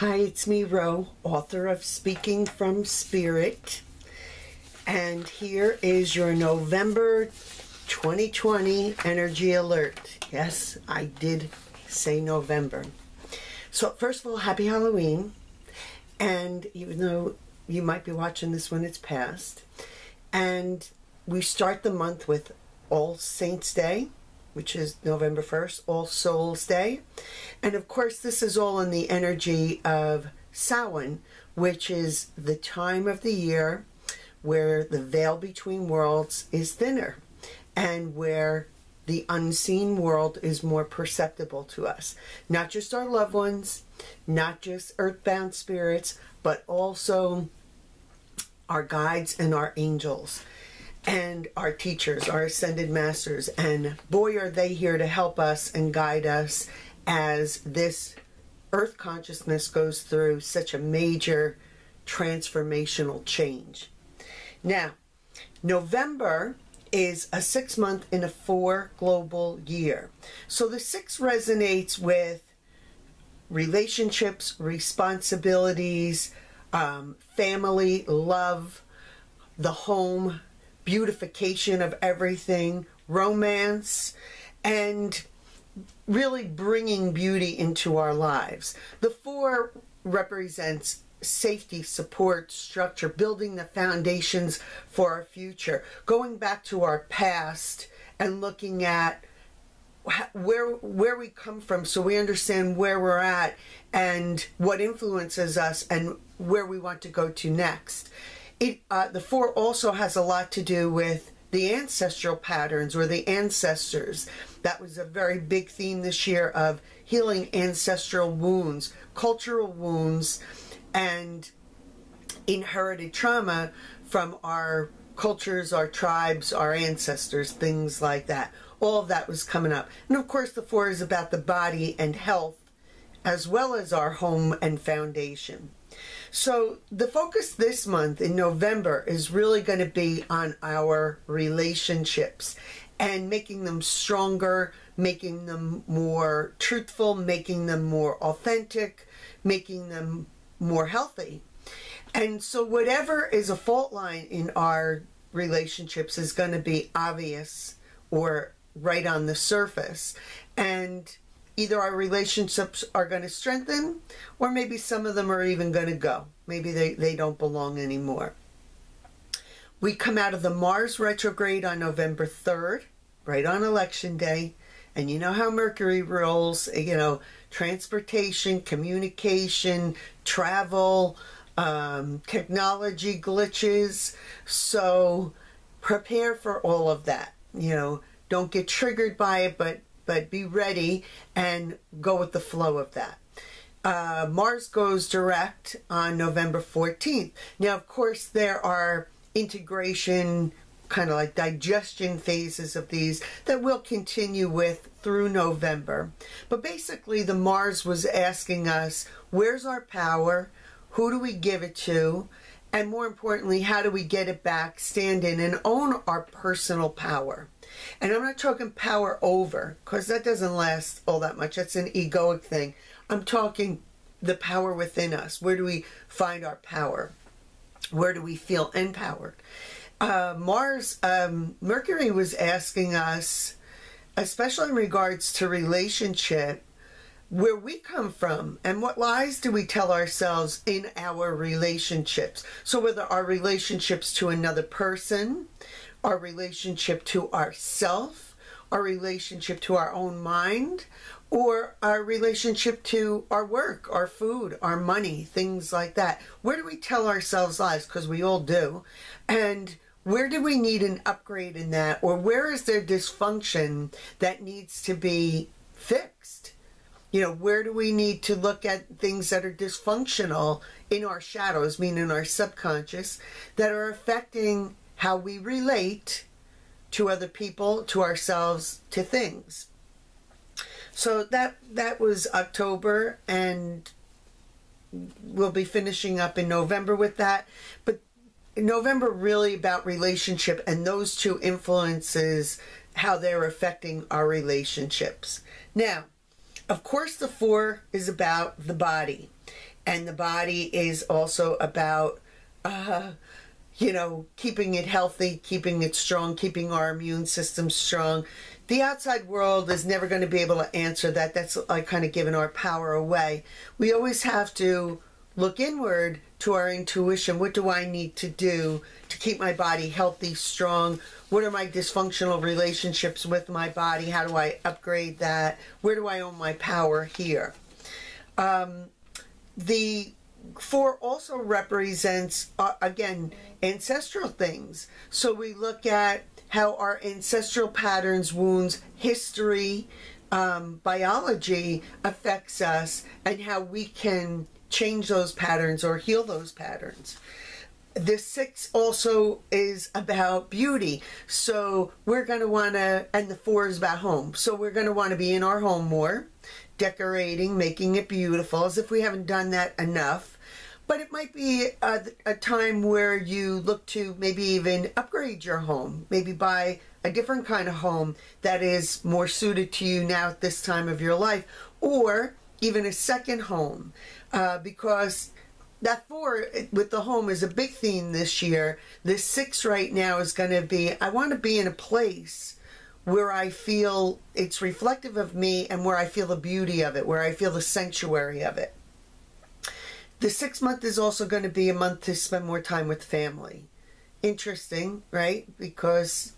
Hi, it's me, Ro, author of Speaking from Spirit. And here is your November 2020 energy alert. Yes, I did say November. So first of all, happy Halloween. And even though you might be watching this when it's past, and we start the month with All Saints Day, which is November 1st, All Souls Day. And of course, this is all in the energy of Samhain, which is the time of the year where the veil between worlds is thinner and where the unseen world is more perceptible to us. Not just our loved ones, not just earthbound spirits, but also our guides and our angels and our teachers, our ascended masters. And boy, are they here to help us and guide us as this earth consciousness goes through such a major transformational change. Now, November is a 6 month in a 4 global year. So the 6 resonates with relationships, responsibilities, family, love, the home, beautification of everything, romance, and really bringing beauty into our lives. The 4 represents safety, support, structure, building the foundations for our future, going back to our past and looking at where we come from so we understand where we're at and what influences us and where we want to go to next. The 4 also has a lot to do with the ancestral patterns or the ancestors. That was a very big theme this year of healing ancestral wounds, cultural wounds, and inherited trauma from our cultures, our tribes, our ancestors, things like that. All of that was coming up. And of course, the 4 is about the body and health, as well as our home and foundation. So the focus this month in November is really going to be on our relationships and making them stronger, making them more truthful, making them more authentic, making them more healthy. And so whatever is a fault line in our relationships is going to be obvious or right on the surface. And either our relationships are going to strengthen, or maybe some of them are even going to go. Maybe they don't belong anymore. We come out of the Mars retrograde on November 3rd, right on Election Day. And you know how Mercury rolls, transportation, communication, travel, technology glitches. So prepare for all of that. Don't get triggered by it, but be ready and go with the flow of that. Mars goes direct on November 14th. Now, of course, there are integration, kind of like digestion phases of these that we'll continue with through November. But basically, the Mars was asking us, where's our power? Who do we give it to? And more importantly, how do we get it back, stand in, and own our personal power? And I'm not talking power over, because that doesn't last all that much. That's an egoic thing. I'm talking the power within us. Where do we find our power? Where do we feel empowered? Mercury was asking us, especially in regards to relationship, where we come from and what lies do we tell ourselves in our relationships. So whether our relationships to another person, our relationship to ourself, our relationship to our own mind, or our relationship to our work, our food, our money, things like that. Where do we tell ourselves lies? Because we all do. And where do we need an upgrade in that? Or where is there dysfunction that needs to be fixed? Where do we need to look at things that are dysfunctional in our shadows, meaning our subconscious, that are affecting how we relate to other people, to ourselves, to things? So that was October, and we'll be finishing up in November with that. But November really about relationship and those 2 influences, how they're affecting our relationships. Now, of course, the 4 is about the body. And the body is also about, keeping it healthy, keeping it strong, keeping our immune system strong. The outside world is never going to be able to answer that. That's like kind of giving our power away. We always have to look inward to our intuition. What do I need to do to keep my body healthy, strong? What are my dysfunctional relationships with my body? How do I upgrade that? Where do I own my power here? The 4 also represents, again, ancestral things. So we look at how our ancestral patterns, wounds, history, biology affects us, and how we can change those patterns or heal those patterns. The 6 also is about beauty. So we're going to want to, and the 4 is about home. So we're going to want to be in our home more, decorating, making it beautiful, as if we haven't done that enough. But it might be a time where you look to maybe even upgrade your home, maybe buy a different kind of home that is more suited to you now at this time of your life, or even a second home, because that 4 with the home is a big theme this year. The 6 right now is going to be, I want to be in a place where I feel it's reflective of me and where I feel the beauty of it, where I feel the sanctuary of it. The 6th month is also going to be a month to spend more time with family. Interesting, right? Because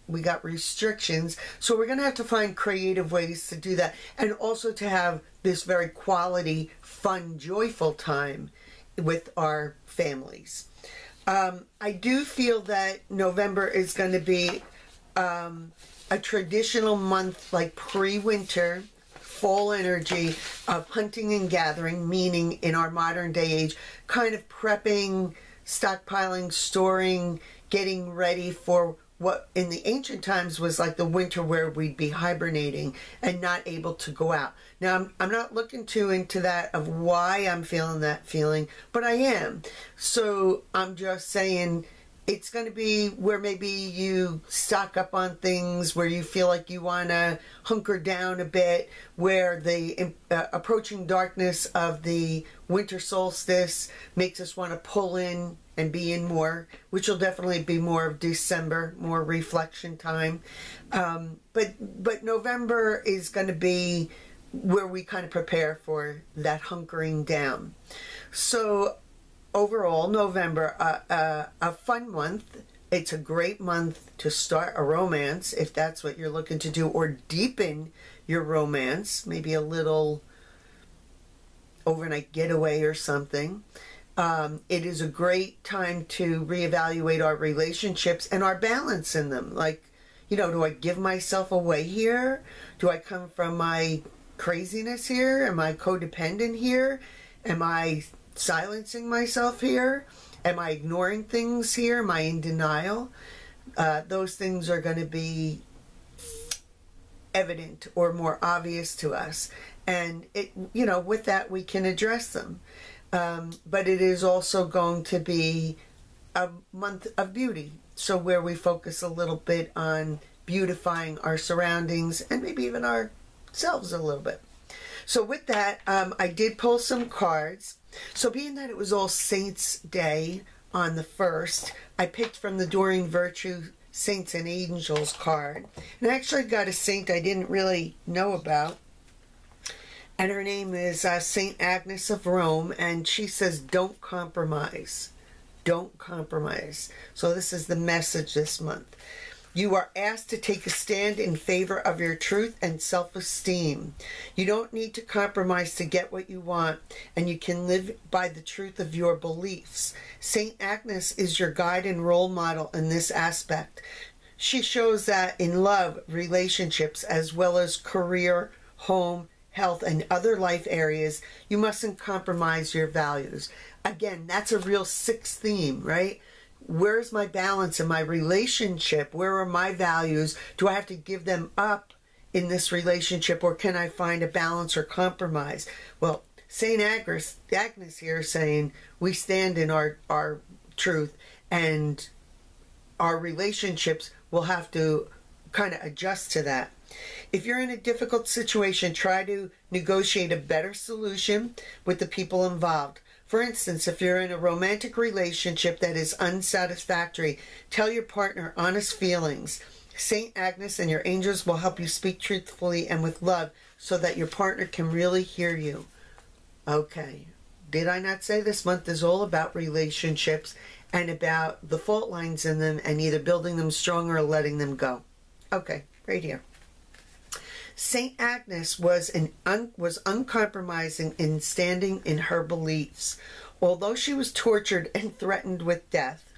we got restrictions. So we're going to have to find creative ways to do that. And also to have this very quality, fun, joyful time with our families. I do feel that November is going to be a traditional month, like pre-winter, fall energy of hunting and gathering, meaning in our modern day age, kind of prepping, stockpiling, storing, getting ready for what in the ancient times was like the winter, where we'd be hibernating and not able to go out. Now, I'm not looking too into that of why I'm feeling that feeling, but I am. So I'm just saying, it's going to be where maybe you stock up on things, where you feel like you want to hunker down a bit, where the approaching darkness of the winter solstice makes us want to pull in and be in more, which will definitely be more of December, more reflection time. But November is going to be where we kind of prepare for that hunkering down. So overall, November, a fun month. It's a great month to start a romance, if that's what you're looking to do, or deepen your romance, maybe a little overnight getaway or something. It is a great time to reevaluate our relationships and our balance in them. Like, do I give myself away here? Do I come from my craziness here? Am I codependent here? Am I silencing myself here? Am I ignoring things here? Am I in denial? Those things are going to be evident or more obvious to us. And with that, we can address them. But it is also going to be a month of beauty. So where we focus a little bit on beautifying our surroundings and maybe even ourselves a little bit. So with that, I did pull some cards. So being that it was All Saints Day on the 1st, I picked from the Doreen Virtue Saints and Angels card. And I actually got a saint I didn't really know about. And her name is Saint Agnes of Rome, and she says, don't compromise. Don't compromise. So this is the message this month. You are asked to take a stand in favor of your truth and self-esteem. You don't need to compromise to get what you want, and you can live by the truth of your beliefs. Saint Agnes is your guide and role model in this aspect. She shows that in love, relationships, as well as career, home, health, and other life areas, you mustn't compromise your values. Again, that's a real 6th theme, right? Where's my balance in my relationship? Where are my values? Do I have to give them up in this relationship, or can I find a balance or compromise? Well, Saint Agnes here is saying we stand in our truth, and our relationships will have to kind of adjust to that. If you're in a difficult situation, try to negotiate a better solution with the people involved. For instance, if you're in a romantic relationship that is unsatisfactory, tell your partner honest feelings. Saint Agnes and your angels will help you speak truthfully and with love so that your partner can really hear you. Okay, did I not say this month is all about relationships and about the fault lines in them and either building them stronger or letting them go? Okay, right here. Saint Agnes was uncompromising in standing in her beliefs. Although she was tortured and threatened with death,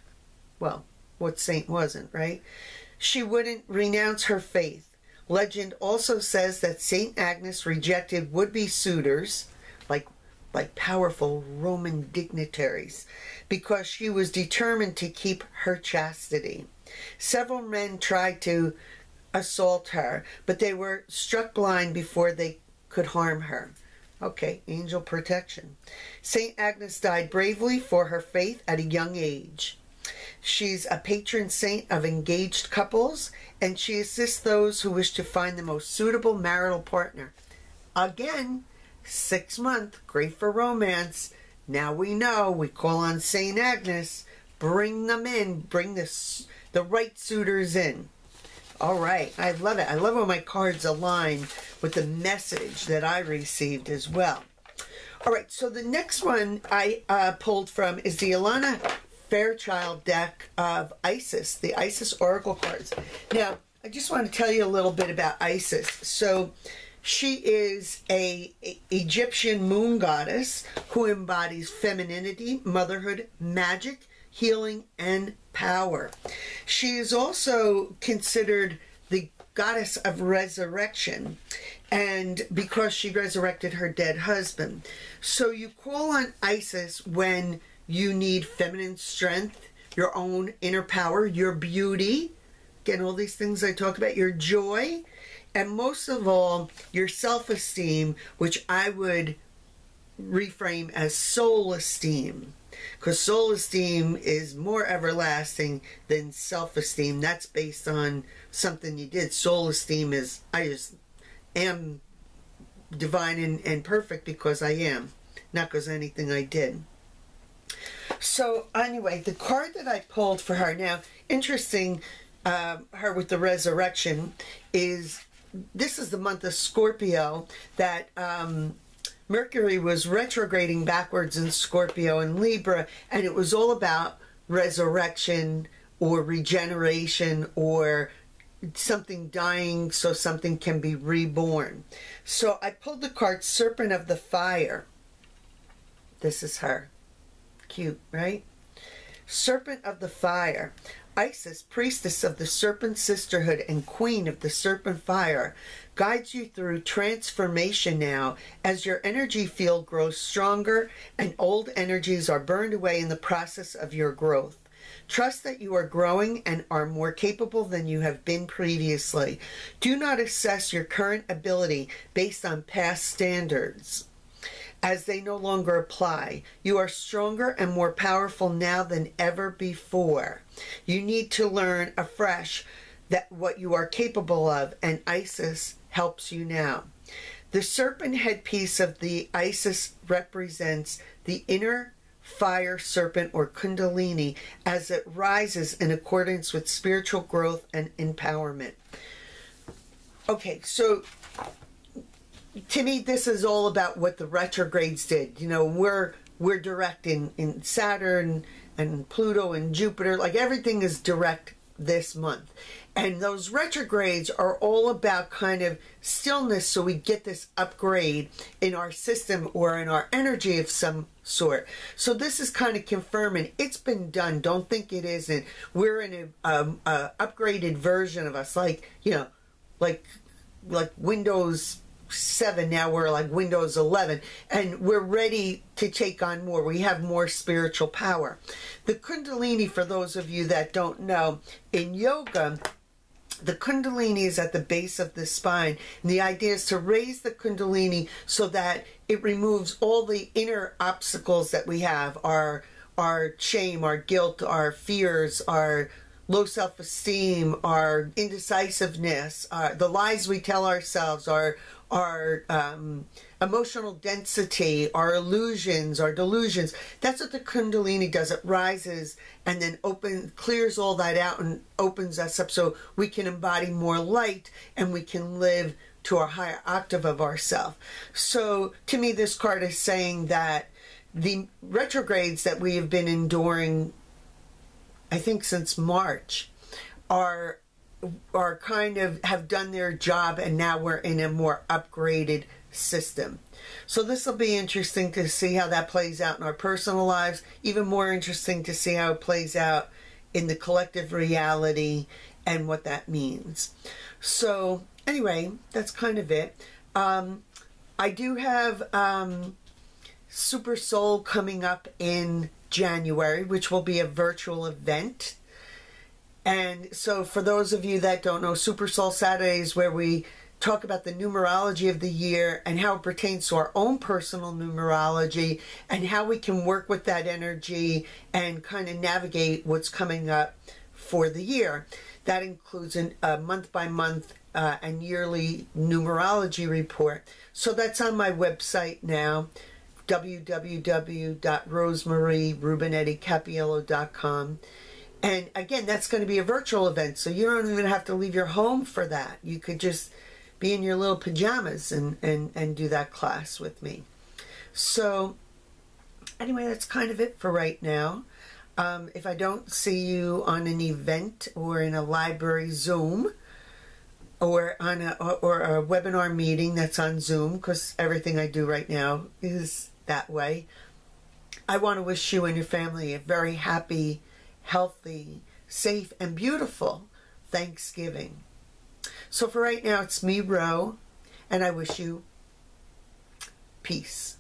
well, what saint wasn't, right? She wouldn't renounce her faith. Legend also says that Saint Agnes rejected would-be suitors, like powerful Roman dignitaries, because she was determined to keep her chastity. Several men tried to assault her, but they were struck blind before they could harm her. Okay, angel protection. Saint Agnes died bravely for her faith at a young age. She's a patron saint of engaged couples, and she assists those who wish to find the most suitable marital partner. Again, 6 month, great for romance. Now we know, we call on Saint Agnes. Bring them in, bring the right suitors in. All right, I love it. I love when my cards align with the message that I received as well. All right, so the next one I pulled from is the Alana Fairchild deck of Isis, the Isis Oracle cards. Now, I just want to tell you a little bit about Isis. So, she is a Egyptian moon goddess who embodies femininity, motherhood, magic, healing, and power. She is also considered the goddess of resurrection, and because she resurrected her dead husband. So you call on Isis when you need feminine strength, your own inner power, your beauty, again, all these things I talk about, your joy, and most of all, your self-esteem, which I would reframe as soul esteem. Because soul esteem is more everlasting than self-esteem. That's based on something you did. Soul esteem is, I just am divine and perfect because I am, not because anything I did. So anyway, the card that I pulled for her, now, interesting, her with the resurrection, is this is the month of Scorpio that Mercury was retrograding backwards in Scorpio and Libra, and it was all about resurrection or regeneration or something dying so something can be reborn. So I pulled the card Serpent of the Fire. This is her. Cute, right? Serpent of the Fire. Isis, priestess of the Serpent Sisterhood and queen of the Serpent Fire, guides you through transformation now as your energy field grows stronger and old energies are burned away in the process of your growth. Trust that you are growing and are more capable than you have been previously. Do not assess your current ability based on past standards, as they no longer apply. You are stronger and more powerful now than ever before. You need to learn afresh that what you are capable of, and Isis helps you now. The serpent headpiece of the Isis represents the inner fire serpent or Kundalini as it rises in accordance with spiritual growth and empowerment. Okay, so to me, this is all about what the retrogrades did. You know, we're direct in Saturn and Pluto and Jupiter. Like, everything is direct this month. And those retrogrades are all about kind of stillness so we get this upgrade in our system or in our energy of some sort. So this is kind of confirming it's been done. Don't think it isn't. We're in a upgraded version of us, like, you know, like Windows 7, now we're like Windows 11, and we're ready to take on more. We have more spiritual power. The Kundalini, for those of you that don't know, in yoga, the Kundalini is at the base of the spine, and the idea is to raise the Kundalini so that it removes all the inner obstacles that we have, our shame, our guilt, our fears, our low self-esteem, our indecisiveness, the lies we tell ourselves, our emotional density, our illusions, our delusions. That's what the Kundalini does. It rises and then clears all that out and opens us up so we can embody more light and we can live to a higher octave of ourself. So to me, this card is saying that the retrogrades that we have been enduring, I think since March, are kind of have done their job, and now we're in a more upgraded system. So this will be interesting to see how that plays out in our personal lives. Even more interesting to see how it plays out in the collective reality and what that means. So anyway, that's kind of it. I do have Super Soul coming up in January, which will be a virtual event. And so for those of you that don't know, Super Soul Saturday is where we talk about the numerology of the year and how it pertains to our own personal numerology and how we can work with that energy and kind of navigate what's coming up for the year. That includes a month-by-month and yearly numerology report. So that's on my website now, www.rosemarierubenetticapiello.com. And again, that's going to be a virtual event, so you don't even have to leave your home for that. You could just be in your little pajamas and do that class with me. So anyway, that's kind of it for right now. If I don't see you on an event or in a library Zoom or on a webinar meeting that's on Zoom, because everything I do right now is that way, I want to wish you and your family a very happy, healthy, safe, and beautiful Thanksgiving. So for right now, it's me, Ro, and I wish you peace.